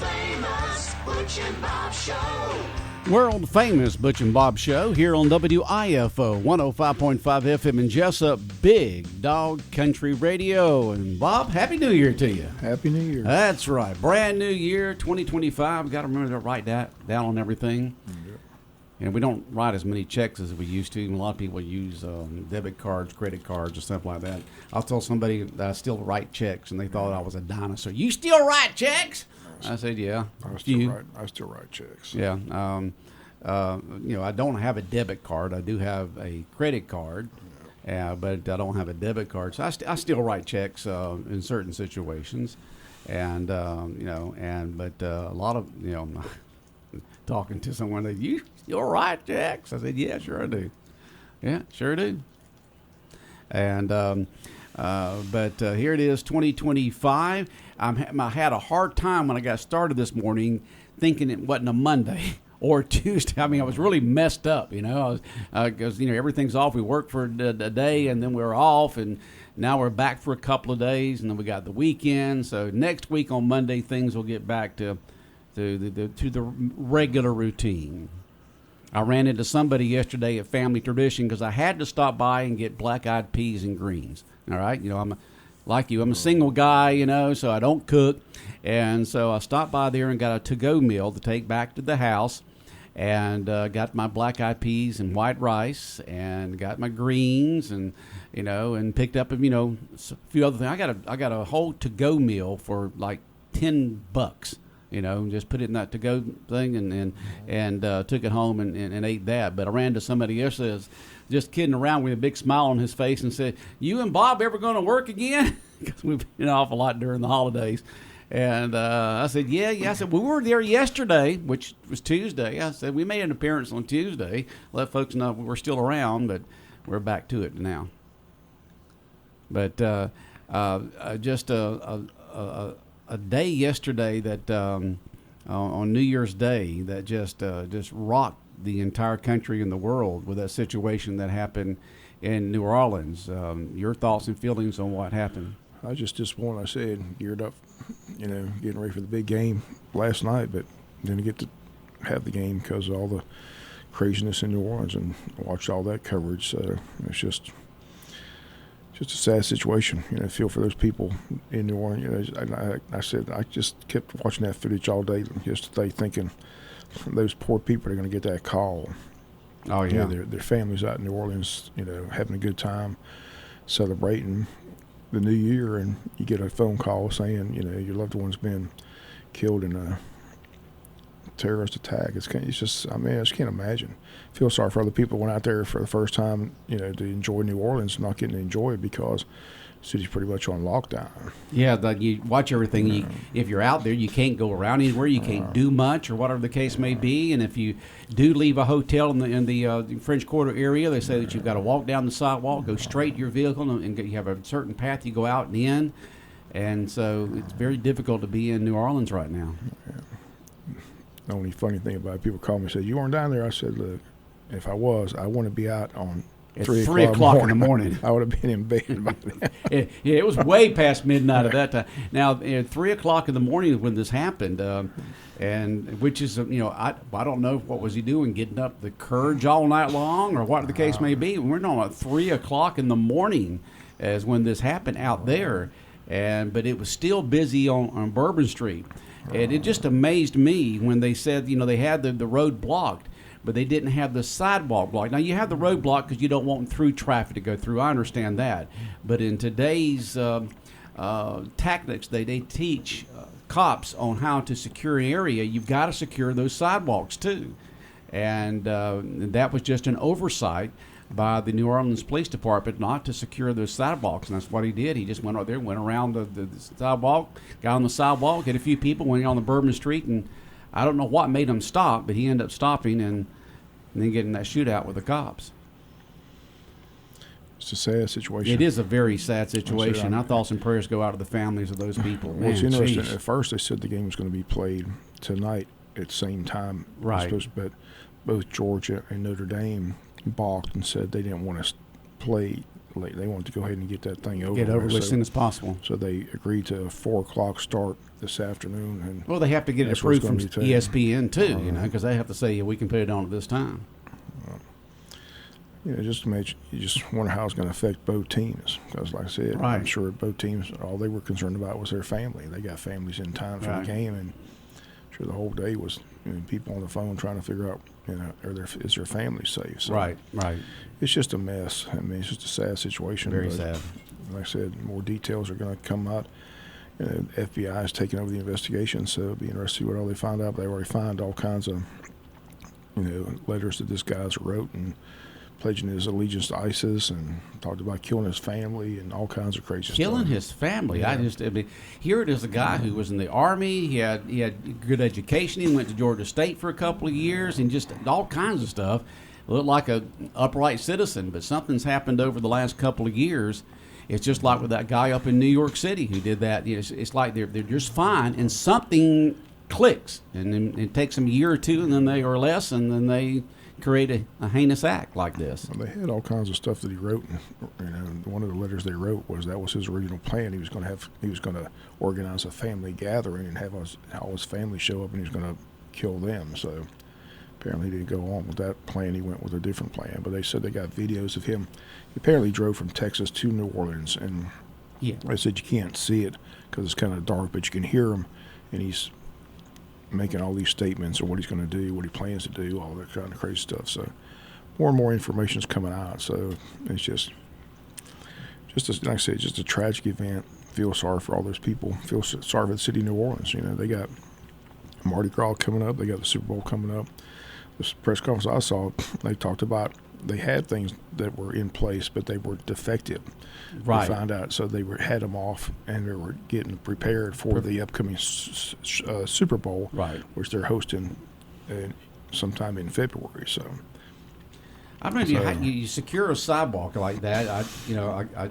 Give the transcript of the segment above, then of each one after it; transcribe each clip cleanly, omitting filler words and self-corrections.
famous Butch and Bob Show. World famous Butch and Bob Show here on WIFO 105.5 FM in Jesup, Big Dog Country Radio. And Bob, Happy New Year to you. Happy New Year. That's right. Brand new year, 2025. Got to remember to write that down on everything. Yep. And we don't write as many checks as we used to. A lot of people use debit cards, credit cards, and stuff like that. I'll tell somebody that I still write checks, and they thought I was a dinosaur. You still write checks? I said, yeah. I still write checks. Yeah. I don't have a debit card. I do have a credit card, but I don't have a debit card. So I still write checks in certain situations, but a lot of talking to someone that you still write checks. I said, yeah, sure I do. Yeah, sure do. And but here it is, 2025. I had a hard time when I got started this morning thinking it wasn't a Monday or Tuesday. I mean, I was really messed up, because everything's off. We worked for a day and then we were off, and now we're back for a couple of days, and then we got the weekend. So next week on Monday, things will get back to the regular routine. I ran into somebody yesterday at Family Tradition because I had to stop by and get black-eyed peas and greens. All right, I'm a single guy, so I don't cook, and so I stopped by there and got a to-go meal to take back to the house, and got my black-eyed peas and white rice, and got my greens, and and picked up a few other things. I got a whole to-go meal for like $10. Just put it in that to-go thing and took it home and ate that. But I ran to somebody else that was just kidding around with a big smile on his face and said, "You and Bob ever going to work again?" Because we've been off a lot during the holidays. And I said, yeah. I said, we were there yesterday, which was Tuesday. I said, we made an appearance on Tuesday. Let folks know we're still around, but we're back to it now. But just a day yesterday that on New Year's Day that just rocked the entire country and the world with that situation that happened in New Orleans. Your thoughts and feelings on what happened? I just want, I said, geared up, getting ready for the big game last night, but didn't get to have the game because of all the craziness in New Orleans, and watched all that coverage. So it's just a sad situation. I feel for those people in New Orleans. I said I just kept watching that footage all day yesterday, thinking those poor people are going to get that call. Oh yeah, their families out in New Orleans, having a good time, celebrating the new year, and you get a phone call saying, your loved one's been killed in a terrorist attack. I just can't imagine. Feel sorry for other people who went out there for the first time, to enjoy New Orleans, not getting to enjoy it because the city's pretty much on lockdown. Yeah, you watch everything. If you're out there, you can't go around anywhere. You can't do much, or whatever the case may be. And if you do leave a hotel in the French Quarter area, they say that you've got to walk down the sidewalk, go straight to your vehicle, and you have a certain path you go out and in. And so it's very difficult to be in New Orleans right now. Yeah. The only funny thing about it, people call me and say, "You weren't down there." I said, "Look, if I was, I want to be out on at 3 o'clock in the morning. I would have been in bed by then." It was way past midnight at that time. Now, at 3 o'clock in the morning when this happened, and which is, I don't know what was he doing, getting up the courage all night long, or what the case may be. We're not at 3 o'clock in the morning as when this happened out there, but it was still busy on Bourbon Street. And it just amazed me when they said, they had the road blocked, but they didn't have the sidewalk blocked. Now, you have the road blocked because you don't want through traffic to go through. I understand that. But in today's tactics, they teach cops on how to secure an area. You've got to secure those sidewalks, too. And that was just an oversight by the New Orleans Police Department not to secure those sidewalks, and that's what he did. He just went out there, went around the sidewalk, got on the sidewalk, hit a few people, went on the Bourbon Street, and I don't know what made him stop, but he ended up stopping and then getting that shootout with the cops. It's a sad situation. It is a very sad situation. Our thoughts and prayers go out to the families of those people. Well, it's interesting. At first, they said the game was going to be played tonight at the same time. Right. But both Georgia and Notre Dame balked and said they didn't want to play they wanted to go ahead and get that thing over. Get over with. as soon as possible. So they agreed to a 4:00 start this afternoon. And well, they have to get it that's what it's approved from gonna be taken. ESPN too, because they have to say, yeah, we can put it on at this time. Just to mention, you just wonder how it's going to affect both teams. Because, like I said, Right. I'm sure both teams, all they were concerned about was their family. They got families in town for Right. the game, and I'm sure the whole day was people on the phone trying to figure out, is their family safe? So Right. it's just a mess. I mean, it's just a sad situation. Very but sad. Like I said, more details are going to come out. FBI is taking over the investigation, so it'll be interesting to see what all they find out. But they already found all kinds of, letters that this guy's wrote and pledging his allegiance to ISIS, and talked about killing his family and all kinds of crazy Killing stuff. his family. Yeah. I mean, here it is, a guy who was in the Army. He had good education. He went to Georgia State for a couple of years, and just all kinds of stuff. Looked like a upright citizen, but something's happened over the last couple of years. It's just like with that guy up in New York City who did that. It's like they're just fine, and something clicks, and then it takes them a year or two, and then they or less, and then they create a heinous act like this. Well, they had all kinds of stuff that he wrote, and one of the letters they wrote was that was his original plan. He was going to organize a family gathering and have all his family show up, and he was going to kill them. So apparently he didn't go on with that plan. He went with a different plan. But they said they got videos of him. He apparently drove from Texas to New Orleans, and they said you can't see it because it's kind of dark, but you can hear him, and he's making all these statements of what he's going to do, what he plans to do, all that kind of crazy stuff. So more and more information is coming out. So it's just like I said, just a tragic event. Feel sorry for all those people. Feel sorry for the city of New Orleans. They got Mardi Gras coming up. They got the Super Bowl coming up. This press conference I saw, they talked about they had things that were in place, but they were defective. Right. They found out, so they had them off, and they were getting prepared for the upcoming Super Bowl, Right. which they're hosting sometime in February. So I don't know if you secure a sidewalk like that.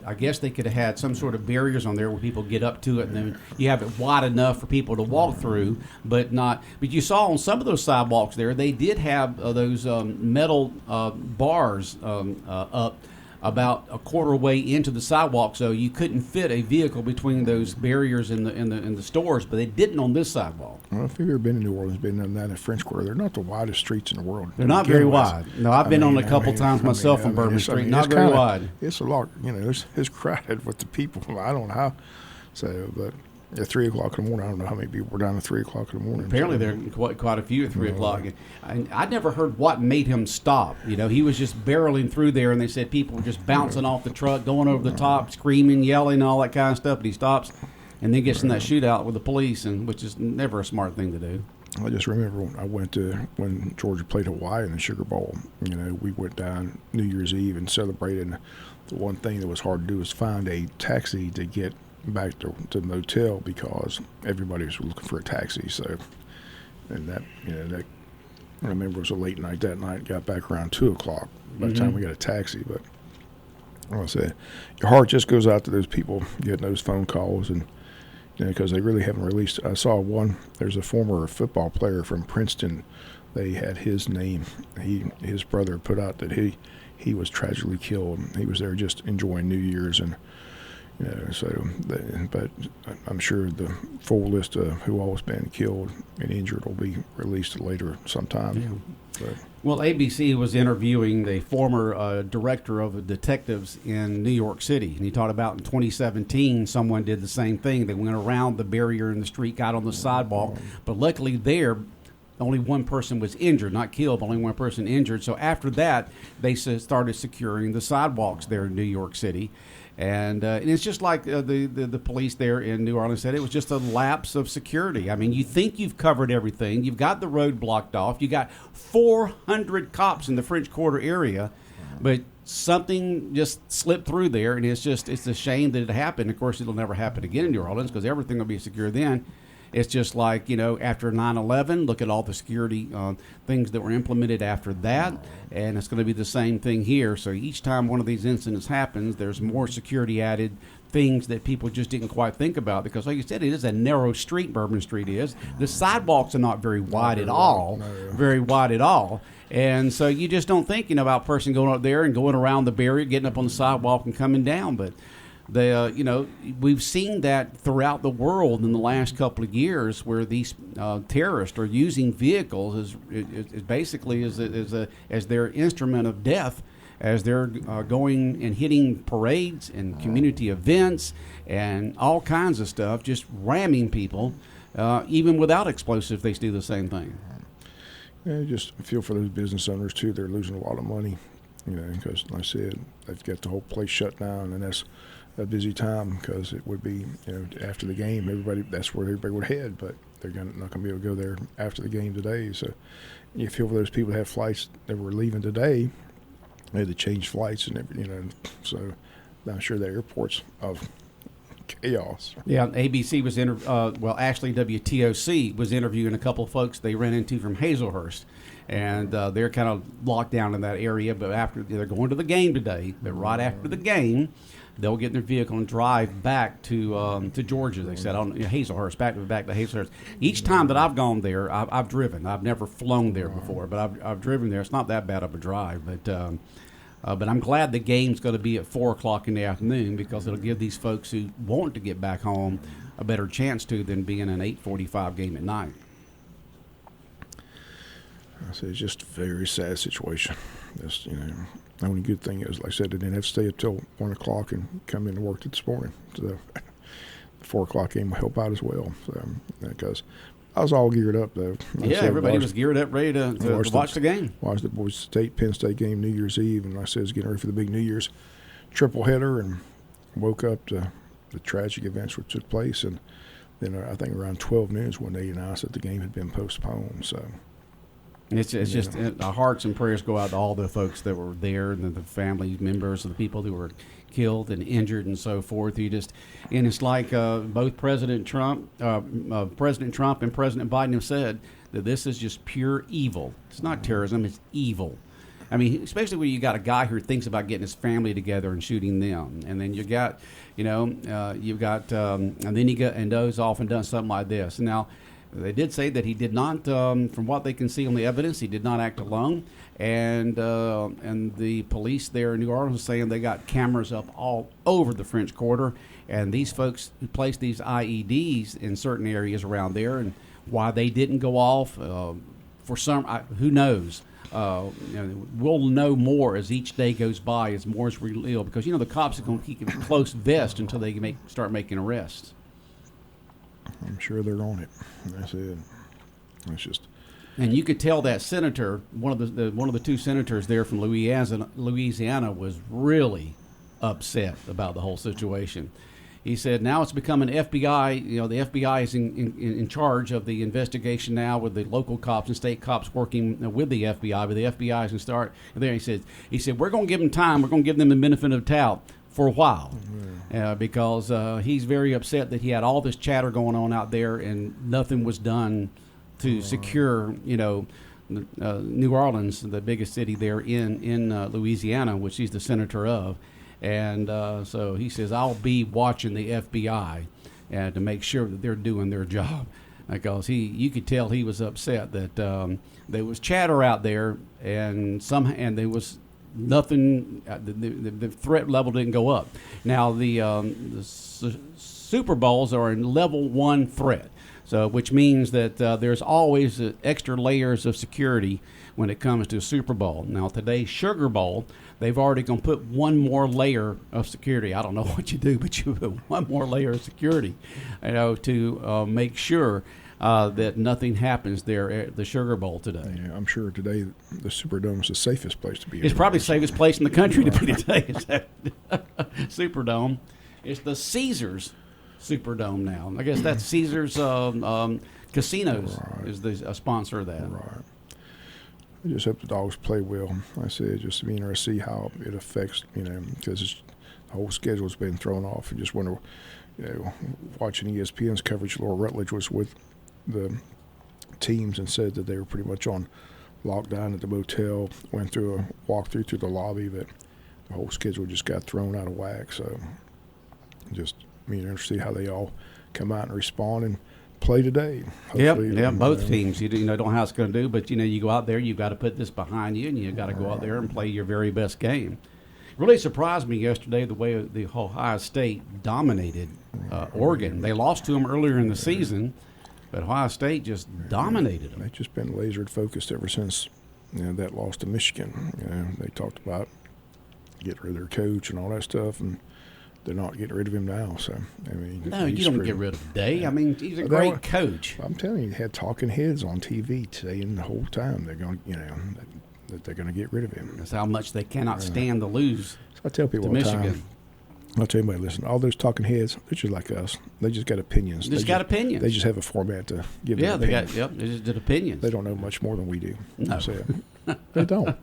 I guess they could have had some sort of barriers on there where people get up to it, and then you have it wide enough for people to walk through, but not. But you saw on some of those sidewalks there, they did have those metal bars up about a quarter way into the sidewalk, so you couldn't fit a vehicle between those barriers in the stores. But they didn't on this sidewalk. Well, if you've ever been in New Orleans, been on that in French Quarter, they're not the widest streets in the world. They're not very wide. No, I've been on a couple times myself on Bourbon Street. Not very wide. It's a lot. It's crowded with the people. I don't know how. So, but at 3 o'clock in the morning, I don't know how many people were down at 3 o'clock in the morning. Apparently, there are quite a few at 3 o'clock. I never heard what made him stop. He was just barreling through there, and they said people were just bouncing off the truck, going over the top, screaming, yelling, all that kind of stuff. But he stops, and then gets in that shootout with the police, which is never a smart thing to do. I just remember when I went to when Georgia played Hawaii in the Sugar Bowl. We went down New Year's Eve and celebrated. And the one thing that was hard to do was find a taxi to get back to the motel because everybody was looking for a taxi. So, and that I remember it was a late night that night. Got back around 2 o'clock by the time we got a taxi. But like I said, your heart just goes out to those people getting those phone calls and. Because they really haven't released. I saw one. There's a former football player from Princeton. They had his name. His brother put out that he was tragically killed. He was there just enjoying New Year's, and but I'm sure the full list of who all has been killed and injured will be released later sometime. Yeah. Well, ABC was interviewing the former director of detectives in New York City, and he talked about in 2017 someone did the same thing. They went around the barrier in the street, got on the sidewalk, but luckily there only one person was injured, not killed, but only one person injured. So after that, they started securing the sidewalks there in New York City. And it's just like the police there in New Orleans said, it was just a lapse of security. I mean, you think you've covered everything. You've got the road blocked off. You got 400 cops in the French Quarter area, but something just slipped through there, and it's a shame that it happened. Of course, it'll never happen again in New Orleans because everything will be secure then. It's just like, after 9/11, look at all the security things that were implemented after that, and it's going to be the same thing here. So each time one of these incidents happens, there's more security added things that people just didn't quite think about, because like you said, it is a narrow street. Bourbon Street is. The sidewalks are not very wide at all. Very wide at all. And so you just don't think, about a person going up there and going around the barrier, getting up on the sidewalk and coming down. But we've seen that throughout the world in the last couple of years, where these terrorists are using vehicles as basically as their instrument of death, as they're going and hitting parades and community events and all kinds of stuff, just ramming people, even without explosives. They do the same thing. Yeah, just feel for those business owners too. They're losing a lot of money, because like I said, they've got the whole place shut down, and that's a busy time, because it would be, after the game, that's where everybody would head, but they're not going to be able to go there after the game today. So you feel for those people that have flights that were leaving today. They had to change flights and everything, so I'm sure the airport's of chaos. Yeah, ABC was actually WTOC was interviewing a couple of folks they ran into from Hazelhurst, and they're kind of locked down in that area. But after they're going to the game today, but right after the game, they'll get in their vehicle and drive back to Georgia. They said on Hazelhurst, back to Hazelhurst. Each time that I've gone there, I've driven. I've never flown there before, but I've driven there. It's not that bad of a drive, but I'm glad the game's going to be at 4 o'clock in the afternoon, because it'll give these folks who want to get back home a better chance to than being an 8:45 game at night. I say it's just a very sad situation. Just, the only good thing is, like I said, they didn't have to stay up till 1 o'clock and come in and work this morning. So the 4 o'clock game will help out as well. So, because I was all geared up, though. Everybody was geared up, ready to watch the game. Watched the Boise State, Penn State game New Year's Eve, and like I said, I was getting ready for the big New Year's triple header, and woke up to the tragic events which took place. And then I think around 12 noon is when they announced that the game had been postponed. So it's just our hearts and prayers go out to all the folks that were there, and the family members of the people who were killed and injured and so forth. And it's like both President Trump and President Biden have said that this is just pure evil. It's not terrorism; it's evil. I mean, especially when you got a guy who thinks about getting his family together and shooting them, and then and then he goes off and does something like this. Now, they did say that he did not, from what they can see on the evidence, he did not act alone. And the police there in New Orleans are saying they got cameras up all over the French Quarter, and these folks who placed these IEDs in certain areas around there, and why they didn't go off, for some, who knows? We'll know more as each day goes by, as more is revealed, because the cops are going to keep a close vest until they start making arrests. I'm sure they're on it. That's it. It's just. And you could tell that senator, one of the two senators there from Louisiana, was really upset about the whole situation. He said, now it's become an FBI. The FBI is in charge of the investigation now, with the local cops and state cops working with the FBI. But the FBI is going to start there. He said, we're going to give them time. We're going to give them the benefit of the doubt for a while, because he's very upset that he had all this chatter going on out there and nothing was done to secure, New Orleans, the biggest city there in Louisiana, which he's the senator of. And so he says, I'll be watching the FBI to make sure that they're doing their job, because you could tell he was upset that there was chatter out there, and there was nothing. The threat level didn't go up. Now the Super Bowls are in level 1 threat. So, which means that there's always extra layers of security when it comes to a Super Bowl. Now, today's Sugar Bowl, they've already going to put one more layer of security. I don't know what you do, but you put one more layer of security, to make sure that nothing happens there at the Sugar Bowl today. Yeah, I'm sure today the Superdome is the safest place to be. It's probably the safest place in the country to be today. Is that Superdome. It's the Caesars Superdome now. I guess that's Caesars Casinos is a sponsor of that. Right. I just hope the Dogs play well. I said, just to be interested to see how it affects, because the whole schedule's been thrown off. I just wonder, watching ESPN's coverage, Laura Rutledge was with the teams and said that they were pretty much on lockdown at the motel, went through a walkthrough through the lobby, but the whole schedule just got thrown out of whack. So just interested to see how they all come out and respond and play today. Yep, both teams. You don't know how it's going to do, but you go out there, you've got to put this behind you, and you got to go out there and play your very best game. Really surprised me yesterday the way the Ohio State dominated Oregon. They lost to them earlier in the season, but Ohio State just dominated them. They've just been laser focused ever since that loss to Michigan. They talked about getting rid of their coach and all that stuff, and they're not getting rid of him now. So no, you don't get rid of Day. He's a great coach. I'm telling you, he had talking heads on TV saying the whole time they're going, that they're going to get rid of him. That's how much they cannot stand to lose. So I tell people to all the Michigan. time. I'll tell anybody, listen, all those talking heads, they're just like us. They just got opinions. They just, opinions. They just have a format to give their opinions. They just did opinions. They don't know much more than we do. No. They don't.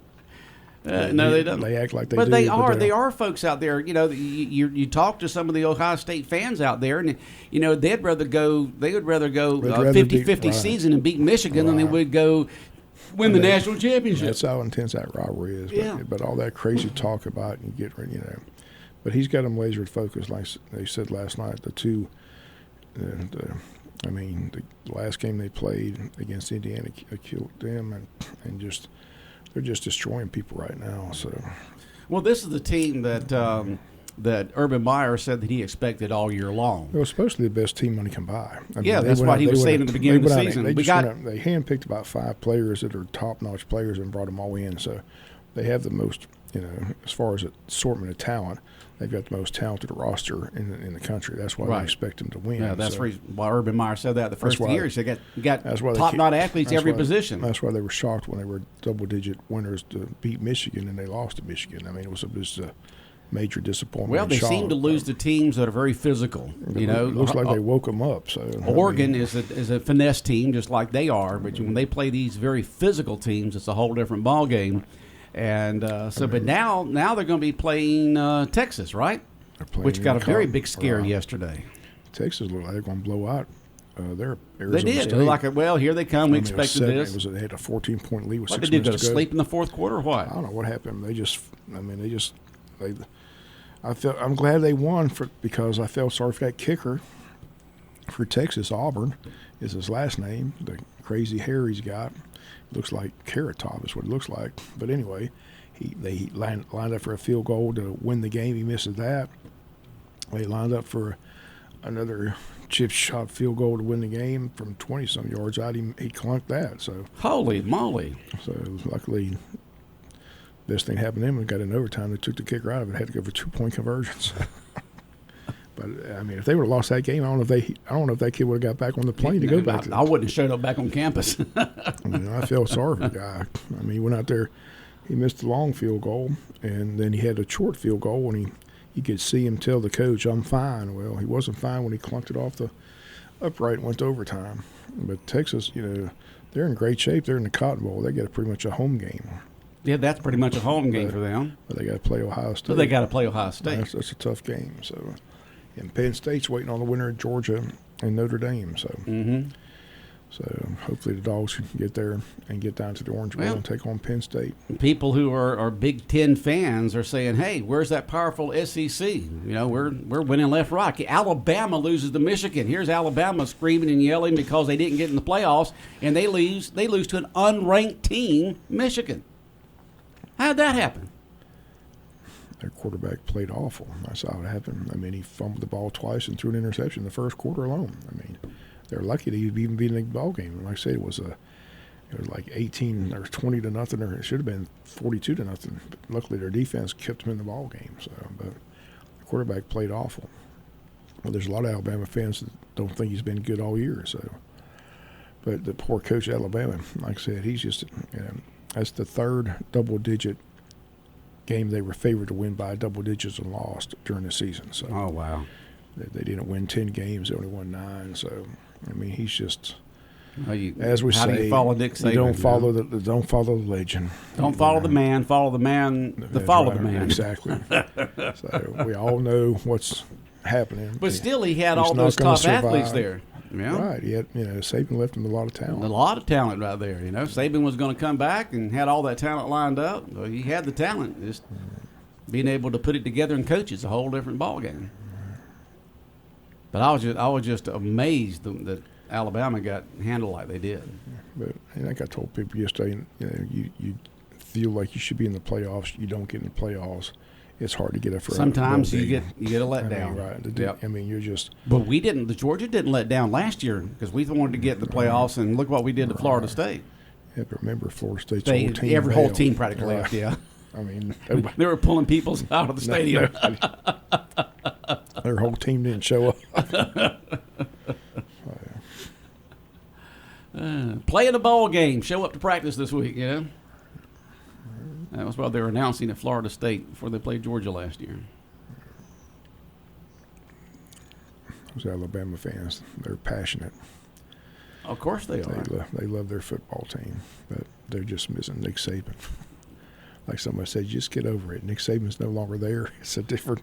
No, they don't. They act like they but do. They are folks out there. You talk to some of the Ohio State fans out there, and they'd rather go 50-50 season and beat Michigan than they would go win the national championship. That's how intense that rivalry is. Yeah. But all that crazy talk about and you get but he's got them laser focused, like they said last night. The two, the last game they played against Indiana killed them, and just. They're just destroying people right now. So, well, this is the team that that Urban Meyer said that he expected all year long. It was supposed to be the best team money can buy. That's what he was saying at the beginning of the season. They handpicked about 5 players that are top-notch players and brought them all in. So they have the most, as far as assortment of talent, they've got the most talented roster in the country. That's why they expect them to win. Yeah, that's why Urban Meyer said that the first year. He said you got top-notch athletes every position. That's why they were shocked when they were double-digit winners to beat Michigan, and they lost to Michigan. It was a major disappointment. Well, they seem to lose to teams that are very physical. It looks like they woke them up. So Oregon is a finesse team, just like they are. But when they play these very physical teams, it's a whole different ball game. And but now they're going to be playing Texas, right? Which got a very big scare yesterday. Texas looked like they're going to blow out their Arizona They did. State. They were like, here they come. We expected this. They had a 14-point lead with 6 minutes to go. What, they did go to sleep in the fourth quarter or what? I don't know what happened. I'm glad they won because I felt sorry for that kicker for Texas. Auburn is his last name. The crazy hair he's got. Looks like Carrot Top is what it looks like. But anyway, they lined up for a field goal to win the game. He misses that. They lined up for another chip shot field goal to win the game from 20-some yards out. He clunked that. So holy moly! So luckily, best thing happened to him. We got in overtime. They took the kicker out of it. Had to go for 2-point conversions. But if they would have lost that game, I don't know if that kid would have got back on the plane to go back. I wouldn't have showed up back on campus. I felt sorry for the guy. He went out there, he missed the long field goal, and then he had a short field goal, and you could see him tell the coach, "I'm fine." Well, he wasn't fine when he clunked it off the upright and went to overtime. But Texas, they're in great shape. They're in the Cotton Bowl. They got pretty much a home game. Yeah, that's pretty much a home game for them. But they got to play Ohio State. So they got to play Ohio State. That's a tough game. So. And Penn State's waiting on the winner of Georgia and Notre Dame. So, so hopefully the Dogs can get there and get down to the Orange Bowl and take on Penn State. People who are Big Ten fans are saying, "Hey, where's that powerful SEC? We're winning left, right." Alabama loses to Michigan. Here's Alabama screaming and yelling because they didn't get in the playoffs, and they lose to an unranked team, Michigan. How'd that happen? Their quarterback played awful. I saw it happen. He fumbled the ball twice and threw an interception in the first quarter alone. They're lucky to even be in the ball game. Like I said, it was like 18 or 20 to nothing, or it should have been 42 to nothing. But luckily, their defense kept them in the ball game. So, but the quarterback played awful. Well, there's a lot of Alabama fans that don't think he's been good all year. So, but the poor coach at Alabama, like I said, he's just that's the third double-digit game they were favored to win by double digits and lost during the season. So oh wow, they didn't win 10 games; they only won 9. So he's just as we say. How do you follow Nick Saban? Don't follow the legend. Don't follow the man. Follow the man. Follow the man. Exactly. So we all know what's happening. But still, he had all those top athletes there. Yeah. Right. He had, Saban left him a lot of talent. A lot of talent right there. Saban was going to come back and had all that talent lined up. Well, he had the talent. Just being able to put it together and coach is a whole different ball game. But I was just amazed that Alabama got handled like they did. But I think I told people yesterday, you feel like you should be in the playoffs. You don't get in the playoffs. It's hard to get up for. Sometimes you get a letdown. Right. Yep. I mean, you're just. But we didn't. The Georgia didn't let down last year because we wanted to get in the playoffs, and look what we did to Florida State. Yeah, but remember, Florida State's whole team. Every whole team practically left. Yeah. I mean, they were pulling people out of the stadium. Their whole team didn't show up. Playing a bowl game. Show up to practice this week. That was what they were announcing at Florida State before they played Georgia last year. Those Alabama fans, they're passionate. Of course they are. They love their football team, but they're just missing Nick Saban. Like somebody said, just get over it. Nick Saban's no longer there. It's a different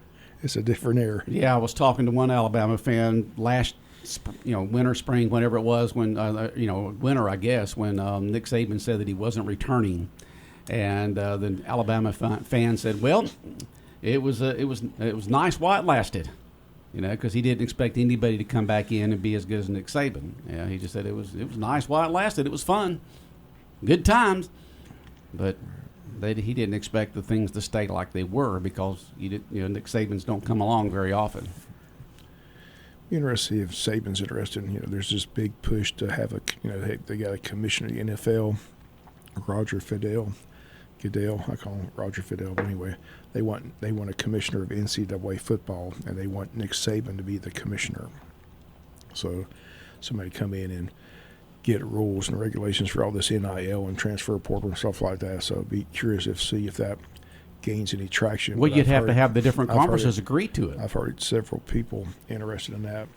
era. Yeah, I was talking to one Alabama fan last, winter, spring, whenever it was, when winter, I guess, when Nick Saban said that he wasn't returning, and the Alabama fan said, "Well, it was nice while it lasted." Because he didn't expect anybody to come back in and be as good as Nick Saban. Yeah, he just said it was nice while it lasted. It was fun, good times, but he didn't expect the things to stay like they were because Nick Sabans don't come along very often. Be interested if Saban's interested. There's this big push to have they got a commissioner of the NFL, Roger Goodell, I call him Roger Fidel, but anyway, they want a commissioner of NCAA football, and they want Nick Saban to be the commissioner. So somebody come in and get rules and regulations for all this NIL and transfer portal and stuff like that. So I'd be curious to see if that gains any traction. Well, you'd have to have the different conferences agree to it. I've heard several people interested in that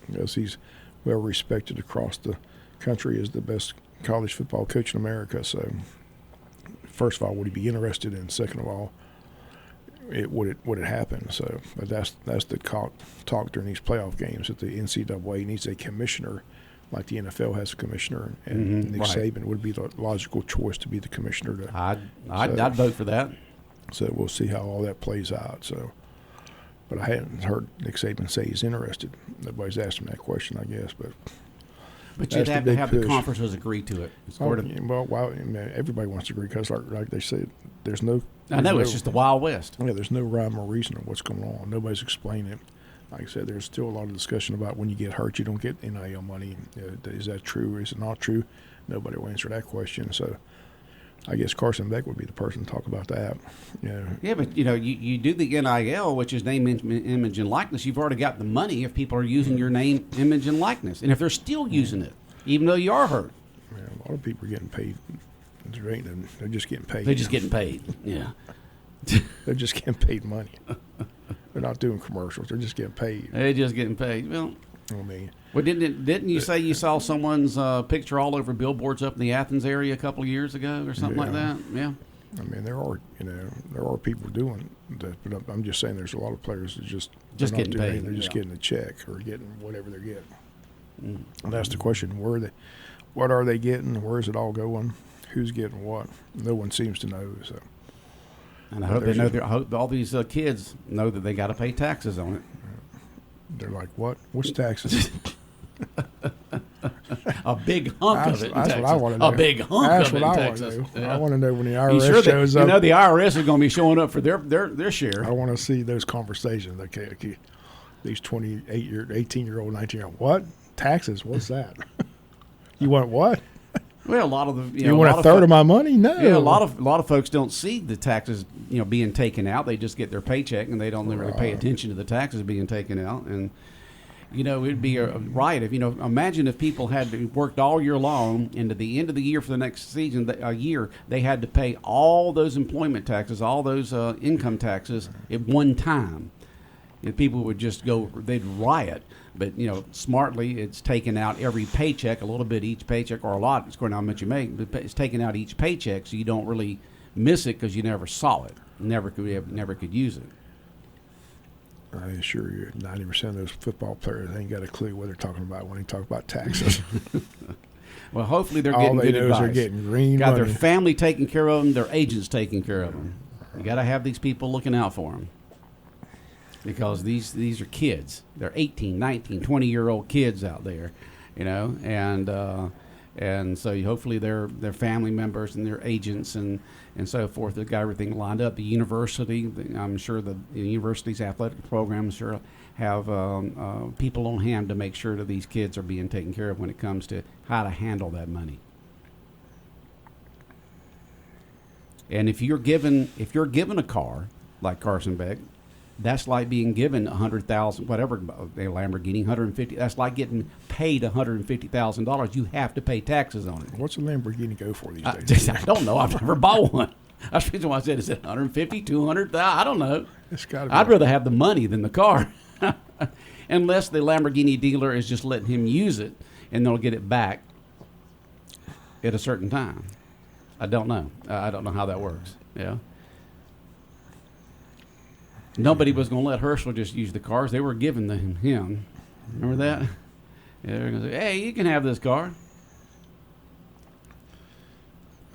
because he's well respected across the country as the best college football coach in America. So first of all, would he be interested? And second of all, would it happen? So, but that's the talk during these playoff games that the NCAA needs a commissioner, like the NFL has a commissioner, and Nick Saban would be the logical choice to be the commissioner. I'd vote for that. So we'll see how all that plays out. So, but I hadn't heard Nick Saban say he's interested. Nobody's asked him that question, I guess, but. But you'd have to have the conferences agree to it. Everybody wants to agree because, like they said, there's no. I know it's just the Wild West. Yeah, there's no rhyme or reason of what's going on. Nobody's explaining it. Like I said, there's still a lot of discussion about when you get hurt, you don't get NIL money. Is that true? Is it not true? Nobody will answer that question. So, I guess Carson Beck would be the person to talk about that. Yeah, but you do the NIL, which is name, image, and likeness. You've already got the money if people are using your name, image, and likeness, and if they're still using it, even though you are hurt. Yeah, a lot of people are getting paid. They're just getting paid. They're just getting paid. Yeah. They're just getting paid money. They're not doing commercials. They're just getting paid. They're just getting paid. Well, well, didn't you say you saw someone's picture all over billboards up in the Athens area a couple of years ago or something like that? Yeah. I mean, there are people doing that, but I'm just saying there's a lot of players that just getting paid. They're just getting a check or getting whatever they're getting. And that's the question: what are they getting? Where is it all going? Who's getting what? No one seems to know. So. And I hope they know. I hope all these kids know that they got to pay taxes on it. They're like, what? What's taxes? A big hunk of it in Texas. That's what I want to know. A big hunk of it in Texas. I want to know when the IRS shows up. The IRS is going to be showing up for their share. I want to see those conversations. Okay, these 18-year-old, 19-year-old. What? Taxes? What's that? You want what? Well, a lot of the you want a third of my money? No. Yeah, a lot of folks don't see the taxes being taken out. They just get their paycheck and they don't really pay attention to the taxes being taken out. And it'd be a riot if imagine if people had worked all year long and at the end of the year for the next season a year they had to pay all those employment taxes, all those income taxes at one time. And people would just they'd riot. But, smartly, it's taken out every paycheck, a little bit each paycheck, or a lot, it's according to how much you make, but it's taken out each paycheck so you don't really miss it because you never saw it, never could use it. I assure you, 90% of those football players ain't got a clue what they're talking about when they talk about taxes. Well, hopefully they're getting good advice. All they know is they're getting green got money. Their family taking care of them, their agents taking care of them. You got to have these people looking out for them. because these are kids. They're 18, 19, 20-year-old kids out there, and so hopefully their family members and their agents and so forth. They've got everything lined up. The university, I'm sure the university's athletic programs sure have people on hand to make sure that these kids are being taken care of when it comes to how to handle that money. And if you're given a car like Carson Beck, that's like being given $100,000, whatever, a Lamborghini, $150. That's like getting paid $150,000. You have to pay taxes on it. What's a Lamborghini go for these days? I don't know. I've never bought one. That's the reason why I said, is it 150, 200? I don't know. It's gotta be. I'd rather have the money than the car, unless the Lamborghini dealer is just letting him use it, and they'll get it back at a certain time. I don't know. I don't know how that works. Yeah. Nobody was going to let Herschel just use the cars. They were giving them him. Remember that? Yeah, they were going to say, hey, you can have this car.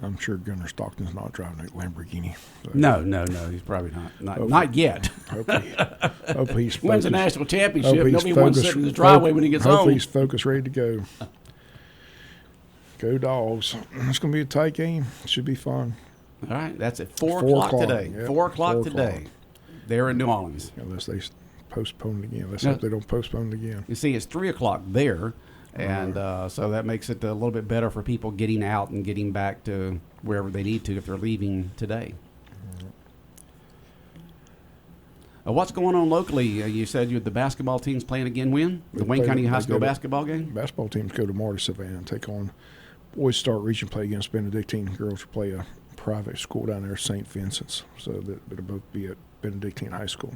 I'm sure Gunnar Stockton's not driving a Lamborghini. So. No, he's probably not yet. Hope he's focused. Wins a national championship. Nobody wants to sit in his driveway when he gets home. Hopefully he's focused, ready to go. Go Dogs. It's going to be a tight game. Should be fun. All right, that's at 4 o'clock today. Yep. 4 o'clock today. There in New Orleans. Unless they postpone it again. Let's hope they don't postpone it again. You see, it's 3 o'clock there, and so that makes it a little bit better for people getting out and getting back to wherever they need to if they're leaving today. What's going on locally? You said the basketball team's playing again when? The Wayne County High School basketball game? Basketball teams go tomorrow to Savannah and take on boys start region play against Benedictine. Girls will play a private school down there, St. Vincent's. So they'll both be at Benedictine High School.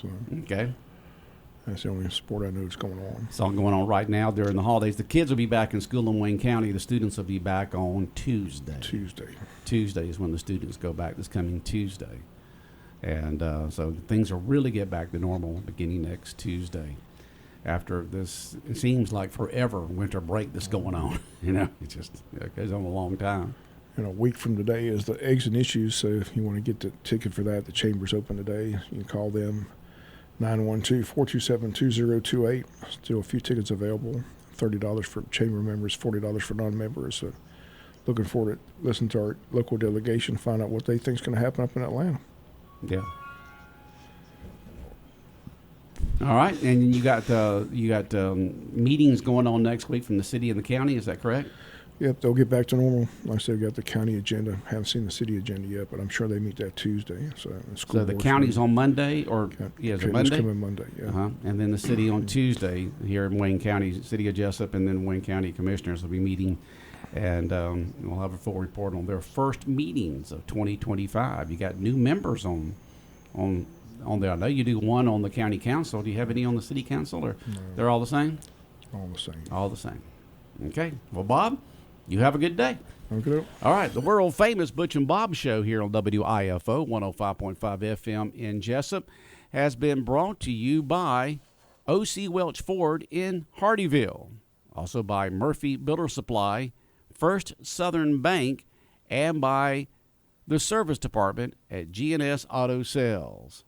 So okay. That's the only sport I know that's going on. It's all going on right now during the holidays. The kids will be back in school in Wayne County. The students will be back on Tuesday. Tuesday is when the students go back, this coming Tuesday. And so things will really get back to normal beginning next Tuesday. After this, it seems like forever winter break that's going on. It goes on a long time. And a week from today is the Eggs and Issues, so if you want to get the ticket for that, the chamber's open today. You can call them 912-427-2028. Still a few tickets available. $30 for chamber members, $40 for non-members. So looking forward to listening to our local delegation, find out what they think is going to happen up in Atlanta. Yeah. All right, and you got meetings going on next week from the city and the county. Is that correct? Yep, they'll get back to normal. Like I said, we got the county agenda. Haven't seen the city agenda yet, but I'm sure they meet that Tuesday. So the county's on Monday, or is it Monday? It's coming Monday, yeah. And then the city on Tuesday here in Wayne County, City of Jesup, and then Wayne County Commissioners will be meeting, and we'll have a full report on their first meetings of 2025. You got new members on there. I know you do one on the county council. Do you have any on the city council, or No. They're all the same? All the same. All the same. Okay. Well, Bob, you have a good day. Okay. All right. The world famous Butch and Bob show here on WIFO 105.5 FM in Jesup has been brought to you by O.C. Welch Ford in Hardyville, also by Murphy Builder Supply, First Southern Bank, and by the service department at G&S Auto Sales.